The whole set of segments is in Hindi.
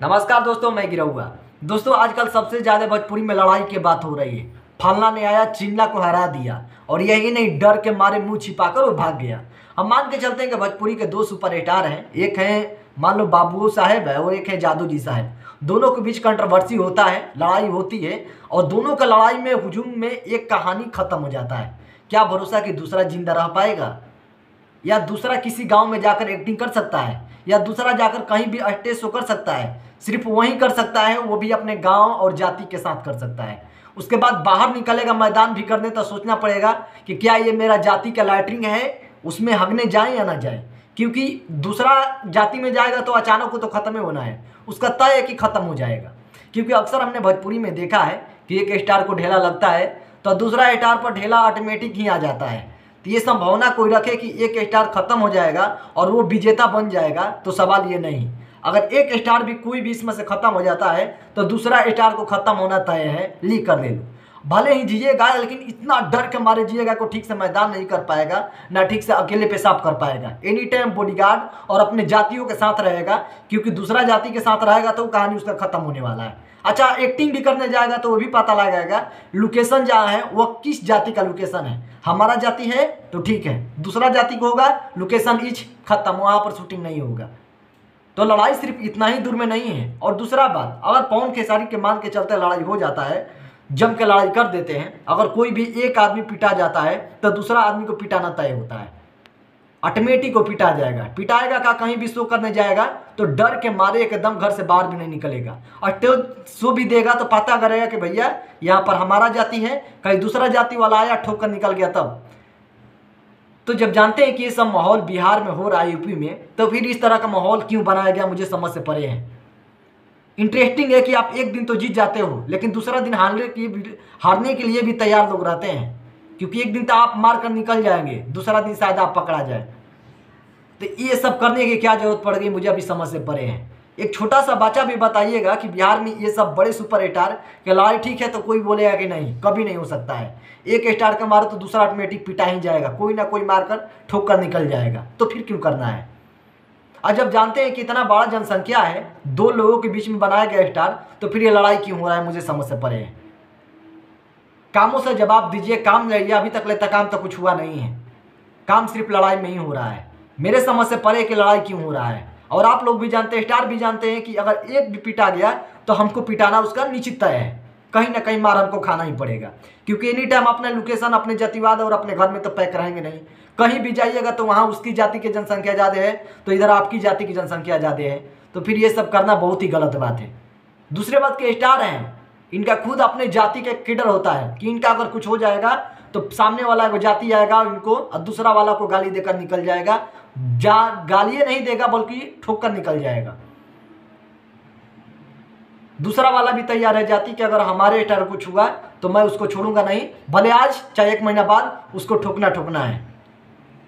नमस्कार दोस्तों, मैं गिरा हुआ। दोस्तों, आजकल सबसे ज़्यादा भोजपुरी में लड़ाई की बात हो रही है। फलना ने आया, चिल्ला को हरा दिया और यही नहीं, डर के मारे मुंह छिपाकर वो भाग गया। हम मान के चलते हैं कि भोजपुरी के दो सुपर स्टार हैं, एक है मान लो बाबू साहेब है और एक है जादू जी साहब। दोनों के बीच कंट्रोवर्सी होता है, लड़ाई होती है और दोनों का लड़ाई में हुजूम में एक कहानी खत्म हो जाता है। क्या भरोसा कि दूसरा जिंदा रह पाएगा, या दूसरा किसी गांव में जाकर एक्टिंग कर सकता है, या दूसरा जाकर कहीं भी स्टेज शो कर सकता है। सिर्फ वहीं कर सकता है, वो भी अपने गांव और जाति के साथ कर सकता है। उसके बाद बाहर निकलेगा मैदान भी करने तो सोचना पड़ेगा कि क्या ये मेरा जाति का लैटरिंग है, उसमें हगने जाए या ना जाए। क्योंकि दूसरा जाति में जाएगा तो अचानक को तो ख़त्म ही होना है, उसका तय है कि ख़त्म हो जाएगा। क्योंकि अक्सर हमने भोजपुरी में देखा है कि एक स्टार को ढेला लगता है तो दूसरा स्टार पर ढेला ऑटोमेटिक ही आ जाता है। तो ये संभावना कोई रखे कि एक स्टार खत्म हो जाएगा और वो विजेता बन जाएगा, तो सवाल ये नहीं। अगर एक स्टार भी कोई भी इसमें से खत्म हो जाता है तो दूसरा स्टार को खत्म होना तय है, ली कर ले लो। भले ही जिएगा लेकिन इतना डर के मारे जिएगा को ठीक से मैदान नहीं कर पाएगा, ना ठीक से अकेले पेशाब कर पाएगा। एनी टाइम बॉडीगार्ड और अपने जातियों के साथ रहेगा, क्योंकि दूसरा जाति के साथ रहेगा तो कहानी उसका खत्म होने वाला है। अच्छा, एक्टिंग भी करने जाएगा तो वो भी पता लगाएगा लोकेशन जहाँ है वह किस जाति का लोकेशन है। हमारा जाति है तो ठीक है, दूसरा जाति को होगा लोकेशन इच खत्म, वहाँ पर शूटिंग नहीं होगा। तो लड़ाई सिर्फ इतना ही दूर में नहीं है। और दूसरा बात, अगर पवन खेसारी के मान के चलते लड़ाई हो जाता है, जम के लड़ाई कर देते हैं, अगर कोई भी एक आदमी पिटा जाता है तो दूसरा आदमी को पिटाना तय होता है, ऑटोमेटिक को पिटा जाएगा। पिटाएगा का कहीं भी शो करने जाएगा तो डर के मारे एकदम घर से बाहर भी नहीं निकलेगा। और तो शो भी देगा तो पता करेगा कि भैया यहाँ पर हमारा जाति है, कहीं दूसरा जाति वाला आया ठोक कर निकल गया तब। तो जब जानते हैं कि ये सब माहौल बिहार में हो रहा है, यूपी में, तो फिर इस तरह का माहौल क्यों बनाया गया मुझे समझ से परे है। इंटरेस्टिंग है कि आप एक दिन तो जीत जाते हो लेकिन दूसरा दिन हारने के लिए भी तैयार लोग रहते हैं, क्योंकि एक दिन तो आप मार कर निकल जाएंगे, दूसरा दिन शायद आप पकड़ा जाए। तो ये सब करने की क्या जरूरत पड़ गई, मुझे अभी समझ से परे हैं। एक छोटा सा बच्चा भी बताइएगा कि बिहार में ये सब बड़े सुपर स्टार के लड़ाई ठीक है तो कोई बोलेगा कि नहीं, कभी नहीं हो सकता है। एक स्टार का मारो तो दूसरा ऑटोमेटिक पिटा ही जाएगा, कोई ना कोई मारकर ठोक कर निकल जाएगा। तो फिर क्यों करना है। और जब जानते हैं कि इतना बड़ा जनसंख्या है, दो लोगों के बीच में बनाया गया स्टार, तो फिर ये लड़ाई क्यों हो रहा है मुझे समझ से परे है। कामों से जवाब दीजिए, काम रहिए। अभी तक लेता काम तो कुछ हुआ नहीं है, काम सिर्फ लड़ाई में ही हो रहा है। मेरे समझ से परे कि लड़ाई क्यों हो रहा है। और आप लोग भी जानते हैं, स्टार भी जानते हैं कि अगर एक भी पिटा गया तो हमको पिटाना उसका निश्चित तय है, कहीं ना कहीं मार हमको खाना ही पड़ेगा। क्योंकि एनी टाइम अपना लोकेशन, अपने जातिवाद और अपने घर में तो पैक रहेंगे नहीं। कहीं भी जाइएगा तो वहाँ उसकी जाति की जनसंख्या ज़्यादा है तो इधर आपकी जाति की जनसंख्या ज़्यादा है, तो फिर ये सब करना बहुत ही गलत बात है। दूसरे बात के स्टार हैं, इनका खुद अपने जाति का किडर होता है कि इनका अगर कुछ हो जाएगा तो सामने वाला को जाति आएगा इनको और दूसरा वाला को गाली देकर निकल जाएगा। गालियाँ नहीं देगा बल्कि ठोक कर निकल जाएगा। दूसरा वाला भी तैयार है जाति कि अगर हमारे स्टार कुछ हुआ तो मैं उसको छोड़ूंगा नहीं, भले आज चाहे एक महीना बाद उसको ठोकना है।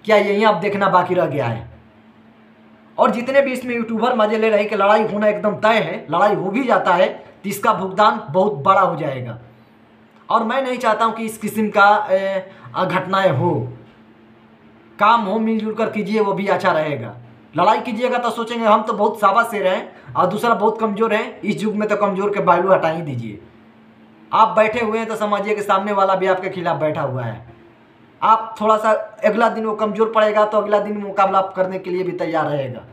क्या यही आप देखना बाकी रह गया है। और जितने भी इसमें यूट्यूबर मजे ले रहे हैं कि लड़ाई होना एकदम तय है, लड़ाई हो भी जाता है तो इसका भुगतान बहुत बड़ा हो जाएगा। और मैं नहीं चाहता हूं कि इस किस्म का घटनाएं हो। काम हो मिलजुल कर कीजिए, वो भी अच्छा रहेगा। लड़ाई कीजिएगा तो सोचेंगे हम तो बहुत शाबाश हैं और दूसरा बहुत कमज़ोर है। इस युग में तो कमज़ोर के बालू हटा ही दीजिए। आप बैठे हुए हैं तो समझिए कि सामने वाला भी आपके खिलाफ बैठा हुआ है। आप थोड़ा सा अगला दिन वो कमज़ोर पड़ेगा तो अगला दिन मुकाबला करने के लिए भी तैयार रहेगा।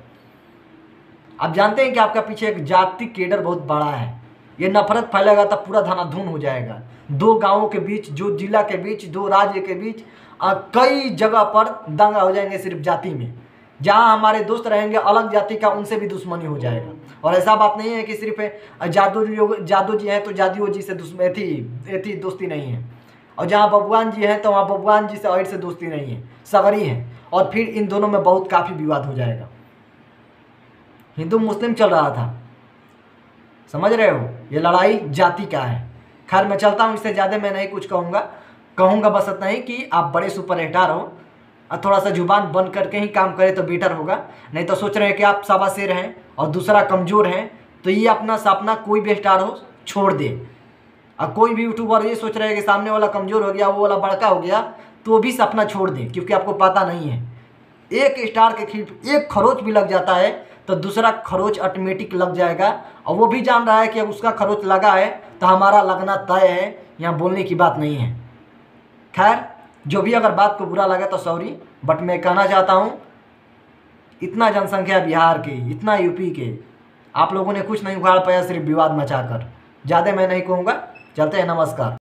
आप जानते हैं कि आपका पीछे एक जाति केडर बहुत बड़ा है। ये नफरत फैलेगा तो पूरा धनाधन हो जाएगा। दो गांवों के बीच, जो जिला के बीच, दो राज्य के बीच कई जगह पर दंगा हो जाएंगे सिर्फ जाति में। जहां हमारे दोस्त रहेंगे अलग जाति का, उनसे भी दुश्मनी हो जाएगा। और ऐसा बात नहीं है कि सिर्फ जादू जी हैं तो जादू जी से दुश्मनी दोस्ती नहीं है, और जहाँ बबुआन जी हैं तो वहाँ बबुआन जी से और से दोस्ती नहीं है, सगरी है। और फिर इन दोनों में बहुत काफ़ी विवाद हो जाएगा। हिंदू मुस्लिम चल रहा था, समझ रहे हो, ये लड़ाई जाति का है। खैर मैं चलता हूँ, इससे ज़्यादा मैं नहीं कुछ कहूँगा बस इतना ही कि आप बड़े सुपर स्टार हो और थोड़ा सा जुबान बंद करके ही काम करें तो बेटर होगा। नहीं तो सोच रहे हैं कि आप शाबाशेर हैं और दूसरा कमज़ोर है, तो ये अपना सपना कोई भी स्टार हो छोड़ दे। और कोई भी यूट्यूबर ये सोच रहे हैं कि सामने वाला कमज़ोर हो गया, वो वाला बड़का हो गया, तो वो भी सपना छोड़ दे, क्योंकि आपको पता नहीं है एक स्टार के खिलाफ एक खरोच भी लग जाता है तो दूसरा खरोच ऑटोमेटिक लग जाएगा, और वो भी जान रहा है कि अब उसका खरोच लगा है तो हमारा लगना तय है, यहाँ बोलने की बात नहीं है। खैर, जो भी अगर बात को बुरा लगा तो सॉरी, बट मैं कहना चाहता हूँ इतना जनसंख्या बिहार के, इतना यूपी के, आप लोगों ने कुछ नहीं उखाड़ पाया, सिर्फ विवाद मचाकर। ज़्यादा मैं नहीं कहूँगा, चलते हैं, नमस्कार।